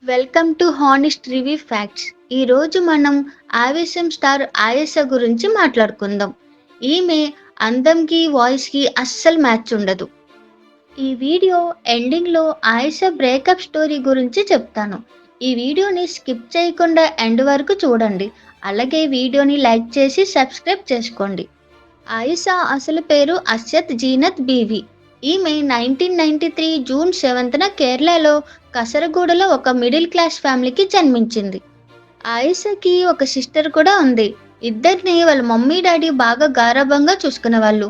Welcome to honest review facts. ఈరోజు మనం ఆవేశం స్టార్ ఆయేషా గురించి మాట్లాడుకుందాం. ఈమె అందంకి, వాయిస్‌కి అస్సలు మ్యాచ్ ఉండదు. ఈ వీడియో ఎండింగ్‌లో ఆయేషా బ్రేకప్ స్టోరీ గురించి చెప్తాను. ఈ వీడియోని స్కిప్ చేయకుండా ఎండ్ వరకు చూడండి. అలాగే వీడియోని లైక్ చేసి సబ్స్క్రైబ్ చేసుకోండి. ఆయిషా అసలు పేరు అష్యత్ జీనత్ బీవి. ఈమె 1993 జూన్ 7న కేరళలో కసరగూడలో ఒక మిడిల్ క్లాస్ ఫ్యామిలీకి జన్మించింది. ఆయిషాకి ఒక సిస్టర్ కూడా ఉంది. ఇద్దరిని వాళ్ళ మమ్మీ డాడీ బాగా గారాబంగా చూసుకునేవాళ్ళు.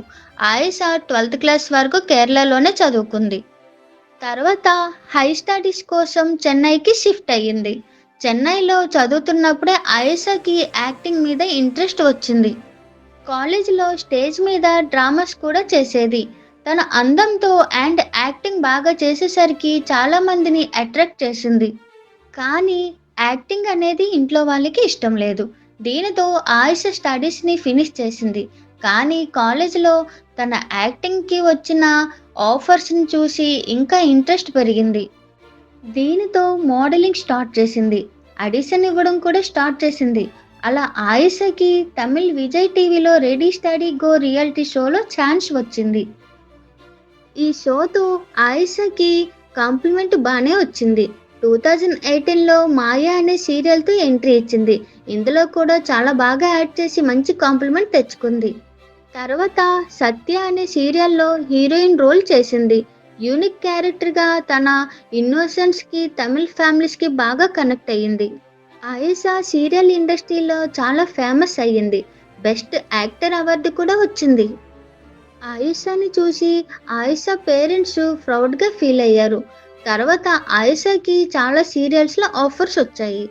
ఆయిషా 12th క్లాస్ వరకు కేరళలోనే చదువుకుంది. తర్వాత హై స్టడీస్ కోసం చెన్నైకి షిఫ్ట్ అయ్యింది. చెన్నైలో చదువుతున్నప్పుడే ఆయిషాకి యాక్టింగ్ మీద ఇంట్రెస్ట్ వచ్చింది. కాలేజీలో స్టేజ్ మీద డ్రామాస్ కూడా చేసేది. తన అందంతో అండ్ యాక్టింగ్ బాగా చేసేసరికి చాలా మందిని అట్రాక్ట్ చేసింది. కానీ యాక్టింగ్ అనేది ఇంట్లో వాళ్ళకి ఇష్టం లేదు. దీనితో ఆయిషా స్టడీస్‌ని ఫినిష్ చేసింది. కానీ కాలేజీలో తన యాక్టింగ్‌కి వచ్చిన ఆఫర్స్‌ని చూసి ఇంకా ఇంట్రెస్ట్ పెరిగింది. దీనితో మోడలింగ్ స్టార్ట్ చేసింది. ఆడిషన్ ఇవ్వడం కూడా స్టార్ట్ చేసింది. అలా ఆయిషాకి తమిళ్ విజయ్ టీవీలో 'రెడీ స్టడీ గో' రియాలిటీ షోలో ఛాన్స్ వచ్చింది. ఈ షోతో ఆయిషాకి కాంప్లిమెంట్ బానే వచ్చింది. 2018లో 'మాయ' అనే సీరియల్‌తో ఎంట్రీ ఇచ్చింది. ఇందులో కూడా చాలా బాగా యాక్ట్ చేసి మంచి కాంప్లిమెంట్ తెచ్చుకుంది. తర్వాత 'సత్య' అనే సీరియల్‌లో హీరోయిన్ రోల్ చేసింది. యూనిక్ క్యారెక్టర్‌గా తన ఇన్నోసెన్స్‌కి తమిళ్ ఫ్యామిలీస్‌కి బాగా కనెక్ట్ అయ్యింది. ఆయిషా సీరియల్ ఇండస్ట్రీలో చాలా ఫేమస్ అయ్యింది. బెస్ట్ యాక్టర్ అవార్డు కూడా వచ్చింది. ఆయిషాని చూసి ఆయిషా పేరెంట్స్ ప్రౌడ్‌గా ఫీల్ అయ్యారు. తర్వాత ఆయిషాకి చాలా సీరియల్స్‌లో ఆఫర్స్ వచ్చాయి.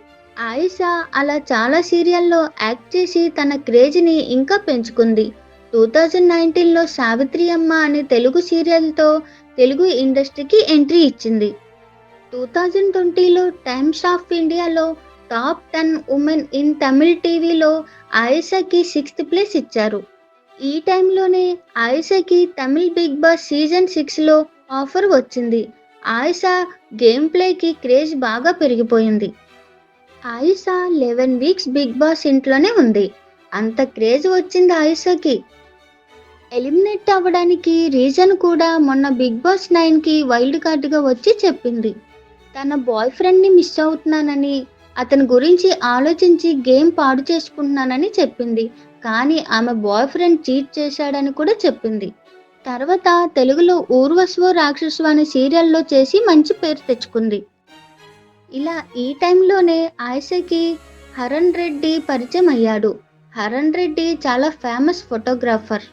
ఆయిషా అలా చాలా సీరియల్‌లో యాక్ట్ చేసి తన క్రేజ్‌ని ఇంకా పెంచుకుంది. 2019లో 'సావిత్రి అమ్మ' అనే తెలుగు సీరియల్‌తో తెలుగు ఇండస్ట్రీకి ఎంట్రీ ఇచ్చింది. 2020లో టైమ్స్ ఆఫ్ ఇండియాలో టాప్ 10 ఉమెన్ ఇన్ తమిళ్ టీవీలో ఆయిషాకి 6th ప్లేస్ ఇచ్చారు. ఈ టైంలోనే ఆయిషాకి తమిళ్ బిగ్ బాస్ సీజన్ 6లో ఆఫర్ వచ్చింది. ఆయిషా గేమ్ ప్లేకి క్రేజ్ బాగా పెరిగిపోయింది. ఆయిషా 11 వీక్స్ బిగ్ బాస్ ఇంట్లోనే ఉంది. అంత క్రేజ్ వచ్చింది ఆయిషాకి. ఎలిమినేట్ అవ్వడానికి రీజన్ కూడా మొన్న బిగ్ బాస్ 9కి వైల్డ్ కార్డ్‌గా వచ్చి చెప్పింది. తన బాయ్ ఫ్రెండ్‌ని మిస్ అవుతున్నానని, అతని గురించి ఆలోచించి గేమ్ పాడు చేసుకుంటున్నానని చెప్పింది. కానీ ఆమె బాయ్ ఫ్రెండ్ చీట్ చేశాడని కూడా చెప్పింది. తర్వాత తెలుగులో 'ఊర్వశివో రాక్షసో' అనే సీరియల్‌లో చేసి మంచి పేరు తెచ్చుకుంది. ఇలా ఈ టైంలోనే ఆయిషాకి హరణ్ రెడ్డి పరిచయం అయ్యాడు. హరణ్ రెడ్డి చాలా ఫేమస్ ఫోటోగ్రాఫర్.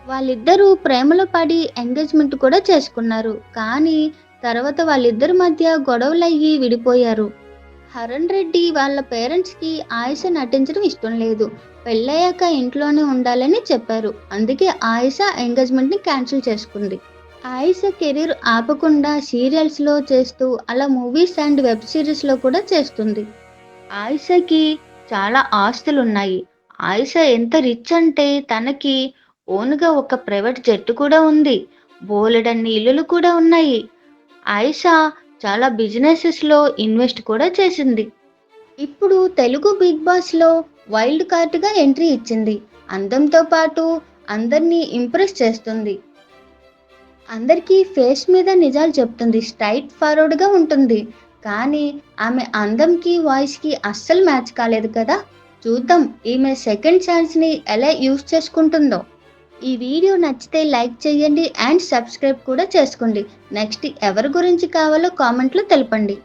వాళ్ళిద్దరూ ప్రేమలో పడి ఎంగేజ్‌మెంట్ కూడా చేసుకున్నారు. కానీ తర్వాత వాళ్ళిద్దరి మధ్య గొడవలయ్యి విడిపోయారు. హరణ్ రెడ్డి వాళ్ళ పేరెంట్స్‌కి ఆయిషా నటించడం ఇష్టం లేదు. పెళ్ళయ్యాక ఇంట్లోనే ఉండాలని చెప్పారు. అందుకే ఆయిషా ఎంగేజ్‌మెంట్‌ని క్యాన్సిల్ చేసుకుంది. ఆయిషా కెరీర్ ఆపకుండా సీరియల్స్‌లో చేస్తూ అలా మూవీస్ అండ్ వెబ్ సీరీస్‌లో కూడా చేస్తుంది. ఆయిషాకి చాలా ఆస్తులున్నాయి. ఆయిషా ఎంత రిచ్ అంటే తనకి ఓన్‌గా ఒక ప్రైవేట్ జెట్ కూడా ఉంది. బోలెడన్ని ఇల్లులు కూడా ఉన్నాయి. ఆయిషా చాలా బిజినెసెస్‌లో ఇన్వెస్ట్ కూడా చేసింది. ఇప్పుడు తెలుగు బిగ్ బాస్‌లో వైల్డ్ కార్డ్‌గా ఎంట్రీ ఇచ్చింది. అందంతో పాటు అందరిని ఇంప్రెస్ చేస్తుంది. అందరికీ ఫేస్ మీద నిజాలు చెప్తుంది. స్ట్రెయిట్ ఫార్వర్డ్‌గా ఉంటుంది. కానీ ఆమె అందంకి, వాయిస్‌కి అస్సలు మ్యాచ్ కాలేదు కదా! చూద్దాం ఈమె సెకండ్ ఛాన్స్‌ని ఎలా యూజ్ చేసుకుంటుందో. ఈ వీడియో నచ్చితే లైక్ చేయండి అండ్ సబ్స్క్రైబ్ కూడా చేసుకోండి. నెక్స్ట్ ఎవరి గురించి కావాలో కామెంట్‌లో తెలపండి.